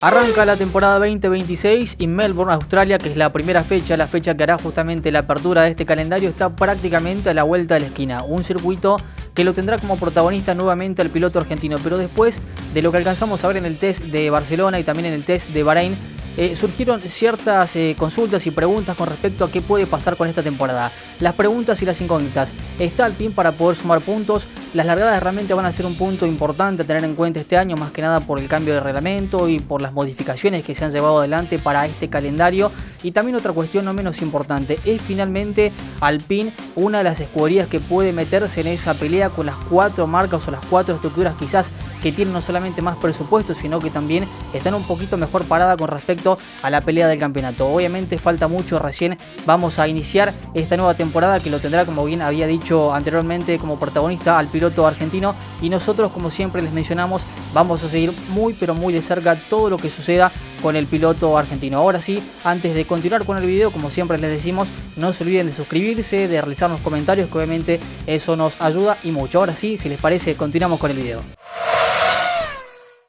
Arranca la temporada 2026 y Melbourne, Australia, que es la primera fecha, la fecha que hará justamente la apertura de este calendario, está prácticamente a la vuelta de la esquina. Un circuito que lo tendrá como protagonista nuevamente el piloto argentino, pero después de lo que alcanzamos a ver en el test de Barcelona y también en el test de Bahrein, surgieron ciertas consultas y preguntas con respecto a qué puede pasar con esta temporada. Las preguntas y las incógnitas. ¿Está Alpine para poder sumar puntos? Las largadas realmente van a ser un punto importante a tener en cuenta este año, más que nada por el cambio de reglamento y por las modificaciones que se han llevado adelante para este calendario. Y también otra cuestión no menos importante, es finalmente Alpine una de las escuderías que puede meterse en esa pelea con las cuatro marcas o las cuatro estructuras quizás que tienen no solamente más presupuesto, sino que también están un poquito mejor parada con respecto a la pelea del campeonato. Obviamente falta mucho, recién vamos a iniciar esta nueva temporada que lo tendrá, como bien había dicho anteriormente, como protagonista al piloto argentino, y nosotros, como siempre les mencionamos, vamos a seguir muy pero muy de cerca todo lo que suceda con el piloto argentino. Ahora sí, antes de continuar con el video, como siempre les decimos, no se olviden de suscribirse, de realizar los comentarios, que obviamente eso nos ayuda y mucho. Ahora sí, si les parece, continuamos con el video.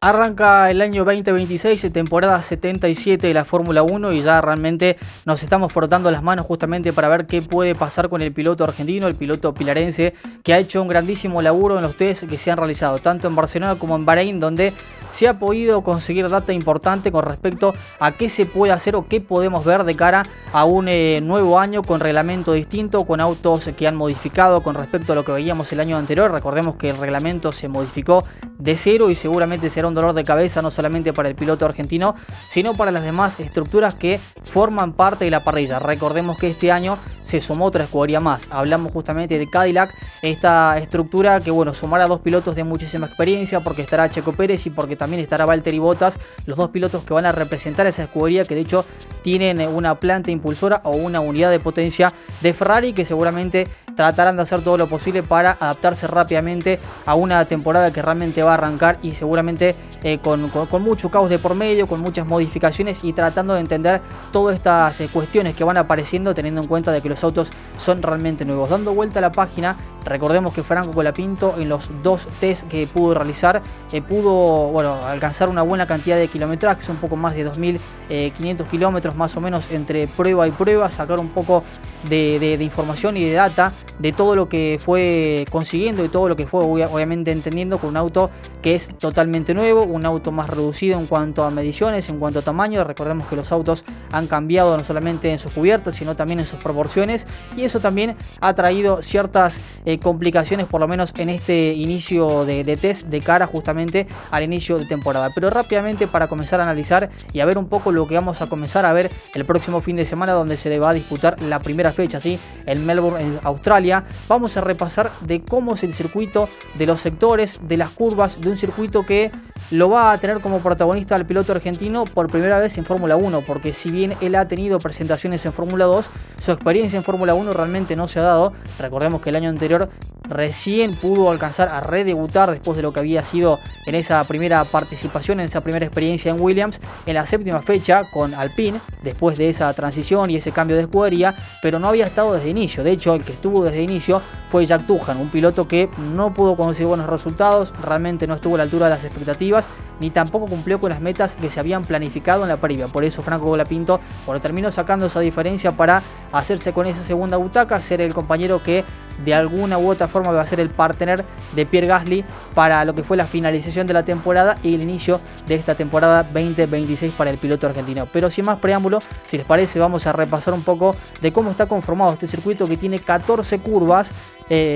Arranca el año 2026, temporada 77 de la Fórmula 1, y ya realmente nos estamos frotando las manos justamente para ver qué puede pasar con el piloto argentino, el piloto pilarense, que ha hecho un grandísimo laburo en los test que se han realizado, tanto en Barcelona como en Bahrein, donde se ha podido conseguir data importante con respecto a qué se puede hacer o qué podemos ver de cara a un nuevo año con reglamento distinto, con autos que han modificado con respecto a lo que veíamos el año anterior. Recordemos que el reglamento se modificó de cero y seguramente será un dolor de cabeza no solamente para el piloto argentino, sino para las demás estructuras que forman parte de la parrilla. Recordemos que este año se sumó otra escudería más. Hablamos justamente de Cadillac, esta estructura que, bueno, sumará a dos pilotos de muchísima experiencia, porque estará Checo Pérez y porque también estará Valtteri Bottas, los dos pilotos que van a representar a esa escudería, que de hecho tienen una planta impulsora o una unidad de potencia de Ferrari, que seguramente tratarán de hacer todo lo posible para adaptarse rápidamente a una temporada que realmente va a arrancar y seguramente con mucho caos de por medio, con muchas modificaciones y tratando de entender todas estas cuestiones que van apareciendo, teniendo en cuenta de que los autos son realmente nuevos. Dando vuelta a la página, recordemos que Franco Colapinto en los dos test que pudo realizar pudo, bueno, alcanzar una buena cantidad de kilometrajes, un poco más de 2.500 kilómetros más o menos entre prueba y prueba, sacar un poco de información y de data de todo lo que fue consiguiendo y todo lo que fue obviamente entendiendo con un auto que es totalmente nuevo, un auto más reducido en cuanto a mediciones, en cuanto a tamaño. Recordemos que los autos han cambiado no solamente en sus cubiertas, sino también en sus proporciones, y eso también ha traído ciertas complicaciones, por lo menos en este inicio de test de cara justamente al inicio de temporada. Pero rápidamente, para comenzar a analizar y a ver un poco lo que vamos a comenzar a ver el próximo fin de semana, donde se va a disputar la primera fecha, ¿sí? En Melbourne, en Australia, vamos a repasar de cómo es el circuito, de los sectores, de las curvas, de un circuito que lo va a tener como protagonista al piloto argentino por primera vez en Fórmula 1, porque si bien él ha tenido presentaciones en Fórmula 2, su experiencia en Fórmula 1 realmente no se ha dado. Recordemos que el año anterior recién pudo alcanzar a redebutar después de lo que había sido en esa primera participación, en esa primera experiencia en Williams, en la séptima fecha con Alpine, después de esa transición y ese cambio de escudería, pero no había estado desde inicio. De hecho, el que estuvo desde inicio fue Jack Tuhan, un piloto que no pudo conseguir buenos resultados, realmente no estuvo a la altura de las expectativas, ni tampoco cumplió con las metas que se habían planificado en la previa. Por eso Franco Colapinto, terminó sacando esa diferencia para hacerse con esa segunda butaca, ser el compañero que de alguna u otra forma va a ser el partner de Pierre Gasly para lo que fue la finalización de la temporada y el inicio de esta temporada 2026 para el piloto argentino. Pero sin más preámbulo, si les parece, vamos a repasar un poco de cómo está conformado este circuito, que tiene 14 curvas,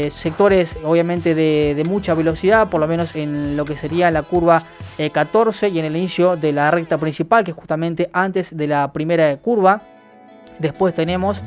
sectores obviamente de mucha velocidad, por lo menos en lo que sería la curva 14 y en el inicio de la recta principal, que es justamente antes de la primera curva. Después tenemos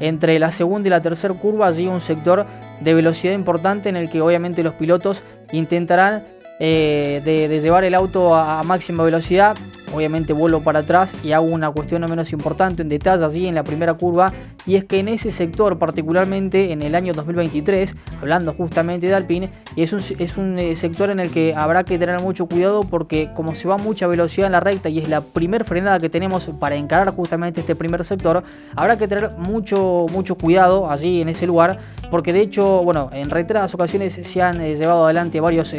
entre la segunda y la tercera curva allí un sector de velocidad importante en el que obviamente los pilotos intentarán de llevar el auto a máxima velocidad. Obviamente vuelvo para atrás y hago una cuestión no menos importante en detalle allí en la primera curva, y es que en ese sector, particularmente en el año 2023, hablando justamente de Alpine, es un sector en el que habrá que tener mucho cuidado, porque como se va a mucha velocidad en la recta y es la primer frenada que tenemos para encarar justamente este primer sector, habrá que tener mucho cuidado allí en ese lugar, porque de hecho, bueno, en reiteradas ocasiones se han llevado adelante varios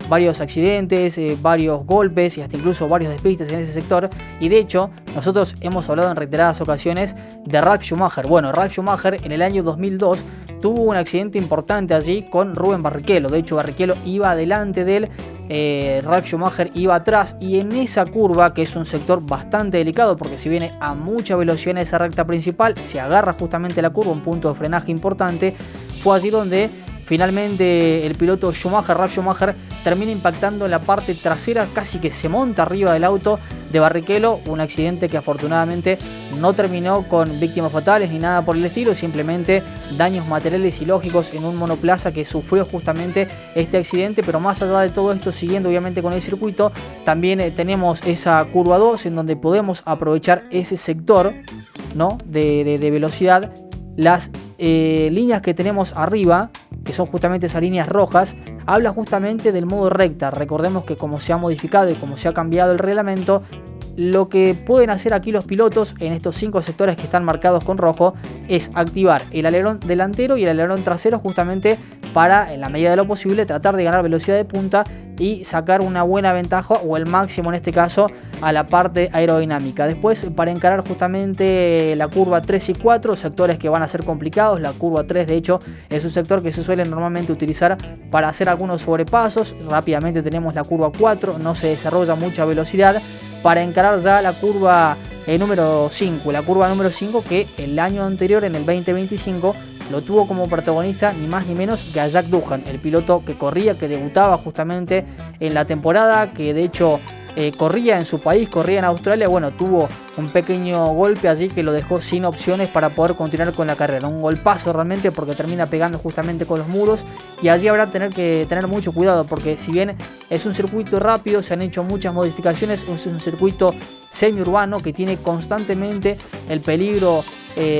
varios accidentes, varios golpes y hasta incluso varios despistes en ese sector. Y de hecho, nosotros hemos hablado en reiteradas ocasiones de Ralf Schumacher. Bueno, Ralf Schumacher en el año 2002 tuvo un accidente importante allí con Rubén Barrichello. De hecho, Barrichello iba adelante de él, Ralf Schumacher iba atrás, y en esa curva, que es un sector bastante delicado porque si viene a mucha velocidad en esa recta principal, se agarra justamente la curva, un punto de frenaje importante. Fue allí donde finalmente el piloto Ralf Schumacher, termina impactando en la parte trasera, casi que se monta arriba del auto de Barrichello. Un accidente que afortunadamente no terminó con víctimas fatales ni nada por el estilo, simplemente daños materiales y lógicos en un monoplaza que sufrió justamente este accidente. Pero más allá de todo esto, siguiendo obviamente con el circuito, también tenemos esa curva 2 en donde podemos aprovechar ese sector, ¿no?, de velocidad. Las líneas que tenemos arriba, que son justamente esas líneas rojas, habla justamente del modo recta. Recordemos que como se ha modificado y como se ha cambiado el reglamento, lo que pueden hacer aquí los pilotos en estos 5 sectores que están marcados con rojo es activar el alerón delantero y el alerón trasero, justamente para, en la medida de lo posible, tratar de ganar velocidad de punta y sacar una buena ventaja, o el máximo en este caso, a la parte aerodinámica. Después, para encarar justamente la curva 3 y 4, sectores que van a ser complicados. La curva 3, de hecho, es un sector que se suele normalmente utilizar para hacer algunos sobrepasos. Rápidamente tenemos la curva 4, no se desarrolla mucha velocidad. Para encarar ya la curva número 5, la curva número 5, que el año anterior, en el 2025, lo tuvo como protagonista ni más ni menos que a Jack Doohan, el piloto que corría, que debutaba justamente en la temporada, que de hecho corría en su país, corría en Australia. Bueno, tuvo un pequeño golpe allí que lo dejó sin opciones para poder continuar con la carrera. Un golpazo realmente, porque termina pegando justamente con los muros, y allí habrá que tener mucho cuidado, porque si bien es un circuito rápido, se han hecho muchas modificaciones. Es un circuito semiurbano que tiene constantemente el peligro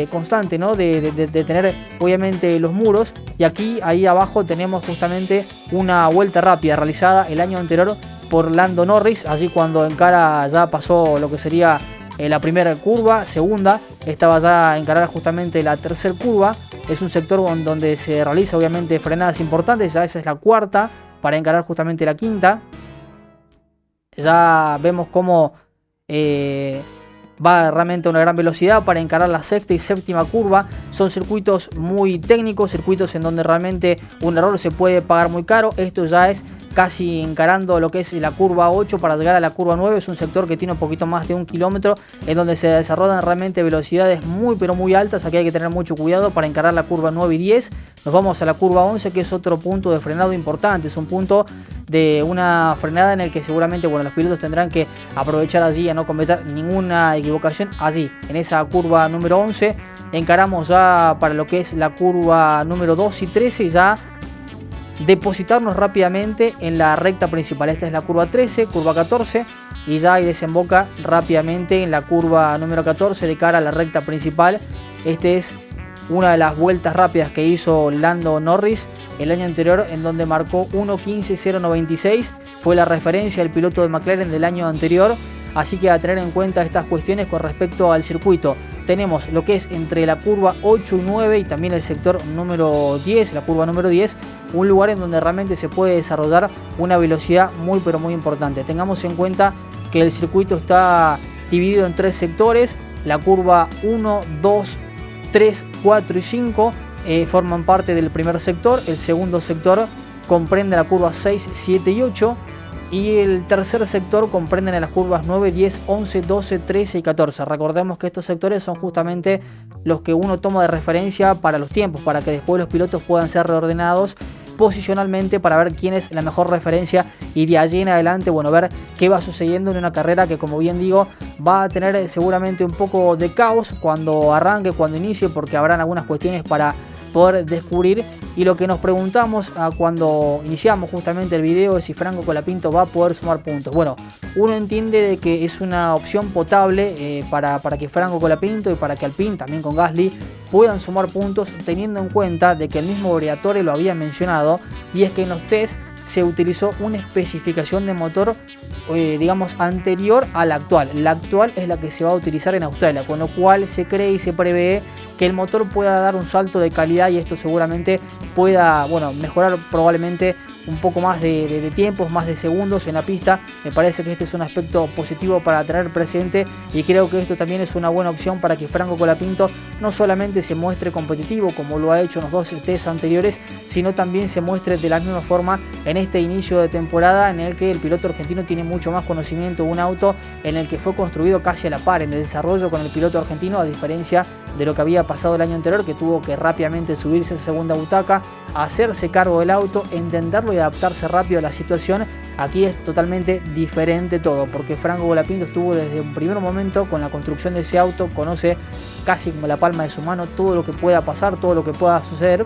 constante, ¿no?, de tener obviamente los muros. Y aquí, ahí abajo, tenemos justamente una vuelta rápida realizada el año anterior por Lando Norris. Allí, cuando encara, ya pasó lo que sería la primera curva, segunda, estaba ya a encarar justamente la tercera curva. Es un sector donde se realiza obviamente frenadas importantes. Ya esa es la cuarta, para encarar justamente la quinta. Ya vemos cómo va realmente a una gran velocidad para encarar la sexta y séptima curva. Son circuitos muy técnicos, circuitos en donde realmente un error se puede pagar muy caro. Esto ya es casi encarando lo que es la curva 8 para llegar a la curva 9. Es un sector que tiene un poquito más de 1 kilómetro, en donde se desarrollan realmente velocidades muy pero muy altas. Aquí hay que tener mucho cuidado para encarar la curva 9 y 10. Nos vamos a la curva 11, que es otro punto de frenado importante. Es un punto de una frenada en el que seguramente, bueno, los pilotos tendrán que aprovechar allí a no cometer ninguna equivocación. Allí, en esa curva número 11, encaramos ya para lo que es la curva número 2 y 13, y ya depositarnos rápidamente en la recta principal. Esta es la curva 13, curva 14, y ya ahí desemboca rápidamente en la curva número 14 de cara a la recta principal. Este es una de las vueltas rápidas que hizo Lando Norris el año anterior, en donde marcó 1.15.096. Fue la referencia del piloto de McLaren del año anterior. Así que a tener en cuenta estas cuestiones con respecto al circuito. Tenemos lo que es entre la curva 8 y 9 y también el sector número 10, la curva número 10, un lugar en donde realmente se puede desarrollar una velocidad muy pero muy importante. Tengamos en cuenta que el circuito está dividido en 3 sectores. La curva 1, 2, 3, 4 y 5 forman parte del primer sector. El segundo sector comprende la curva 6, 7 y 8. Y el tercer sector comprenden las curvas 9, 10, 11, 12, 13 y 14. Recordemos que estos sectores son justamente los que uno toma de referencia para los tiempos, para que después los pilotos puedan ser reordenados posicionalmente para ver quién es la mejor referencia, y de allí en adelante, bueno, ver qué va sucediendo en una carrera que, como bien digo, va a tener seguramente un poco de caos cuando arranque, cuando inicie, porque habrán algunas cuestiones para poder descubrir. Y lo que nos preguntamos cuando iniciamos justamente el video es si Franco Colapinto va a poder sumar puntos. Bueno, uno entiende de que es una opción potable para que Franco Colapinto y para que Alpine, también con Gasly, puedan sumar puntos, teniendo en cuenta de que el mismo Briatore lo había mencionado, y es que en los test se utilizó una especificación de motor digamos anterior a la actual. La actual es la que se va a utilizar en Australia, con lo cual se cree y se prevé que el motor pueda dar un salto de calidad, y esto seguramente pueda, bueno, mejorar probablemente un poco más de tiempos, más de segundos en la pista. Me parece que este es un aspecto positivo para tener presente y creo que esto también es una buena opción para que Franco Colapinto no solamente se muestre competitivo como lo ha hecho en los dos test anteriores, sino también se muestre de la misma forma en este inicio de temporada en el que el piloto argentino tiene mucho más conocimiento de un auto en el que fue construido casi a la par en el desarrollo con el piloto argentino, a diferencia de lo que había pasado el año anterior, que tuvo que rápidamente subirse a segunda butaca, hacerse cargo del auto, entenderlo y adaptarse rápido a la situación. Aquí es totalmente diferente todo, porque Franco Colapinto estuvo desde un primer momento con la construcción de ese auto, conoce casi como la palma de su mano todo lo que pueda pasar, todo lo que pueda suceder,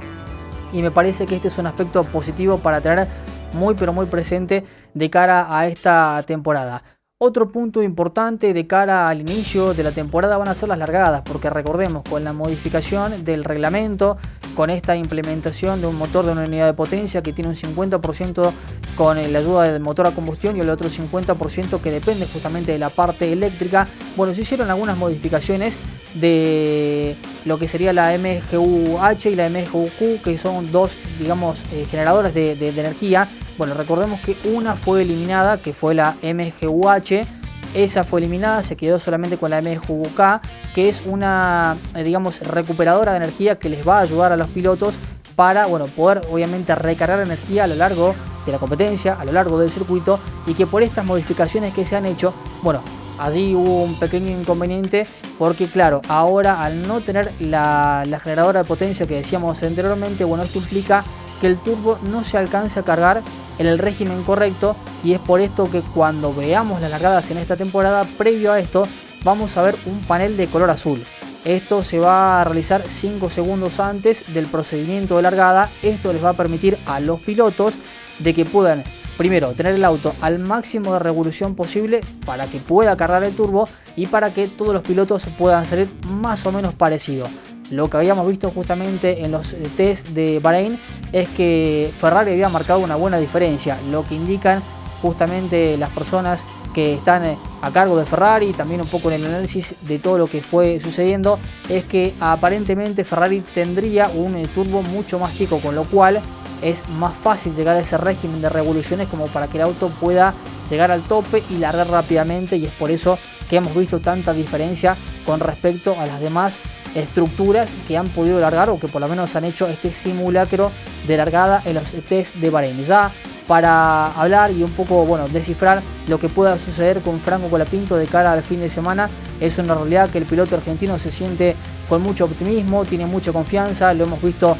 y me parece que este es un aspecto positivo para tener muy pero muy presente de cara a esta temporada. Otro punto importante de cara al inicio de la temporada van a ser las largadas, porque recordemos, con la modificación del reglamento, con esta implementación de un motor de una unidad de potencia que tiene un 50% con la ayuda del motor a combustión y el otro 50% que depende justamente de la parte eléctrica, bueno, se hicieron algunas modificaciones de lo que sería la MGU-H y la MGU-Q, que son dos, digamos, generadores de energía. Bueno, recordemos que una fue eliminada, que fue la MGU-H. Esa fue eliminada, se quedó solamente con la MGU-K, que es una, digamos, recuperadora de energía que les va a ayudar a los pilotos para, bueno, poder obviamente recargar energía a lo largo de la competencia, a lo largo del circuito, y que por estas modificaciones que se han hecho, bueno, allí hubo un pequeño inconveniente porque, claro, ahora al no tener la generadora de potencia que decíamos anteriormente, bueno, esto implica que el turbo no se alcance a cargar en el régimen correcto, y es por esto que cuando veamos las largadas en esta temporada, previo a esto, vamos a ver un panel de color azul. Esto se va a realizar 5 segundos antes del procedimiento de largada. Esto les va a permitir a los pilotos de que puedan, primero, tener el auto al máximo de revolución posible para que pueda cargar el turbo y para que todos los pilotos puedan salir más o menos parecidos. Lo que habíamos visto justamente en los test de Bahrein es que Ferrari había marcado una buena diferencia, lo que indican justamente las personas que están a cargo de Ferrari, y también un poco en el análisis de todo lo que fue sucediendo, es que aparentemente Ferrari tendría un turbo mucho más chico, con lo cual es más fácil llegar a ese régimen de revoluciones como para que el auto pueda llegar al tope y largar rápidamente, y es por eso que hemos visto tanta diferencia con respecto a las demás estructuras que han podido largar, o que por lo menos han hecho este simulacro de largada en los test de Bahrein. Ya para hablar y un poco, bueno, descifrar lo que pueda suceder con Franco Colapinto de cara al fin de semana, es una realidad que el piloto argentino se siente con mucho optimismo, tiene mucha confianza, lo hemos visto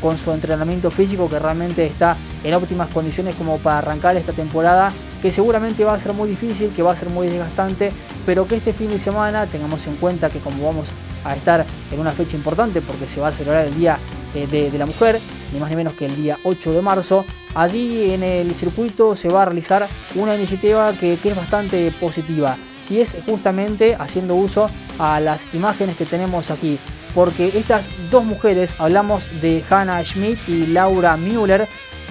con su entrenamiento físico, que realmente está en óptimas condiciones como para arrancar esta temporada, que seguramente va a ser muy difícil, que va a ser muy desgastante, pero que este fin de semana tengamos en cuenta que como vamos a estar en una fecha importante, porque se va a celebrar el Día de la Mujer, ni más ni menos que el día 8 de marzo, allí en el circuito se va a realizar una iniciativa que es bastante positiva, y es justamente haciendo uso a las imágenes que tenemos aquí, porque estas dos mujeres, hablamos de Hannah Schmidt y Laura Müller.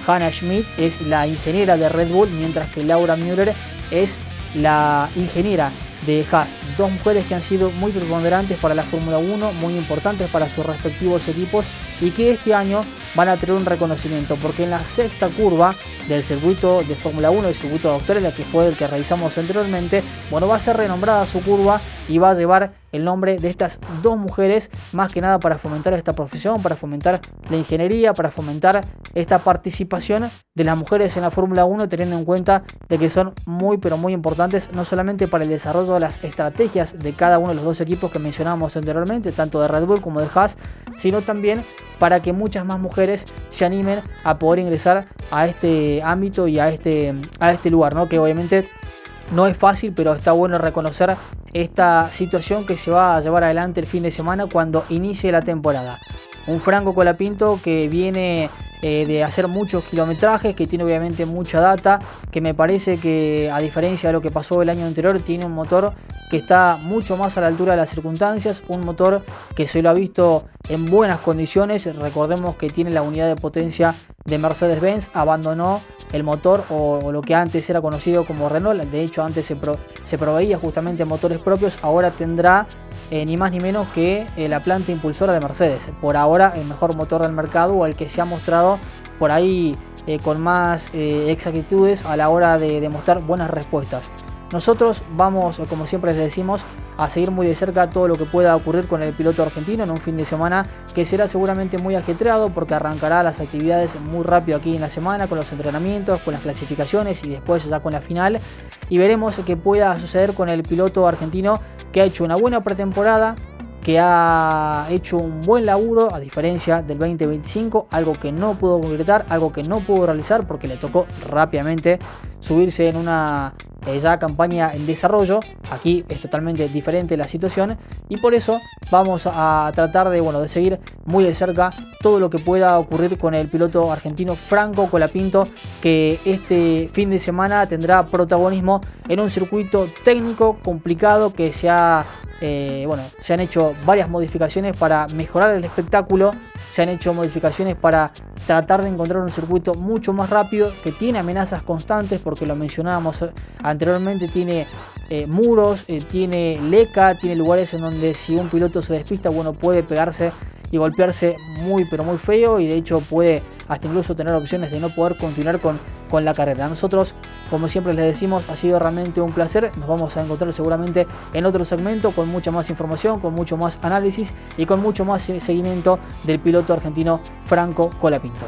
Hannah Schmidt es la ingeniera de Red Bull, mientras que Laura Müller es la ingeniera de Haas. Dos mujeres que han sido muy preponderantes para la Fórmula 1, muy importantes para sus respectivos equipos, y que este año van a tener un reconocimiento, porque en la sexta curva del circuito de Fórmula 1, el circuito de Australia, que fue el que realizamos anteriormente, bueno, va a ser renombrada su curva y va a llevar el nombre de estas dos mujeres, más que nada para fomentar esta profesión, para fomentar la ingeniería, para fomentar esta participación de las mujeres en la Fórmula 1, teniendo en cuenta de que son muy pero muy importantes, no solamente para el desarrollo de las estrategias de cada uno de los dos equipos que mencionamos anteriormente, tanto de Red Bull como de Haas, sino también para que muchas más mujeres se animen a poder ingresar a este ámbito y a este lugar, ¿no? Que obviamente no es fácil, pero está bueno reconocer esta situación que se va a llevar adelante el fin de semana cuando inicie la temporada. Un Franco Colapinto que viene de hacer muchos kilometrajes, que tiene obviamente mucha data, que me parece que, a diferencia de lo que pasó el año anterior, tiene un motor que está mucho más a la altura de las circunstancias, un motor que se lo ha visto en buenas condiciones. Recordemos que tiene la unidad de potencia de Mercedes-Benz, abandonó el motor o lo que antes era conocido como Renault, de hecho antes se proveía justamente motores propios, ahora tendrá ni más ni menos que la planta impulsora de Mercedes. Por ahora el mejor motor del mercado, o el que se ha mostrado por ahí con más exactitudes a la hora de demostrar buenas respuestas. Nosotros vamos, como siempre les decimos, a seguir muy de cerca todo lo que pueda ocurrir con el piloto argentino en un fin de semana que será seguramente muy ajetreado, porque arrancará las actividades muy rápido aquí en la semana, con los entrenamientos, con las clasificaciones y después ya con la final, y veremos qué pueda suceder con el piloto argentino, que ha hecho una buena pretemporada, que ha hecho un buen laburo a diferencia del 2025, algo que no pudo concretar, algo que no pudo realizar porque le tocó rápidamente subirse en una ya campaña en desarrollo. Aquí es totalmente diferente la situación y por eso vamos a tratar de seguir muy de cerca todo lo que pueda ocurrir con el piloto argentino Franco Colapinto, que este fin de semana tendrá protagonismo en un circuito técnico complicado que se han hecho varias modificaciones para mejorar el espectáculo. Se han hecho modificaciones para tratar de encontrar un circuito mucho más rápido, que tiene amenazas constantes, porque lo mencionábamos anteriormente, tiene muros, tiene leca, tiene lugares en donde si un piloto se despista, puede pegarse y golpearse muy pero muy feo, y de hecho puede hasta incluso tener opciones de no poder continuar con la carrera. Nosotros, como siempre les decimos, ha sido realmente un placer. Nos vamos a encontrar seguramente en otro segmento con mucha más información, con mucho más análisis y con mucho más seguimiento del piloto argentino Franco Colapinto.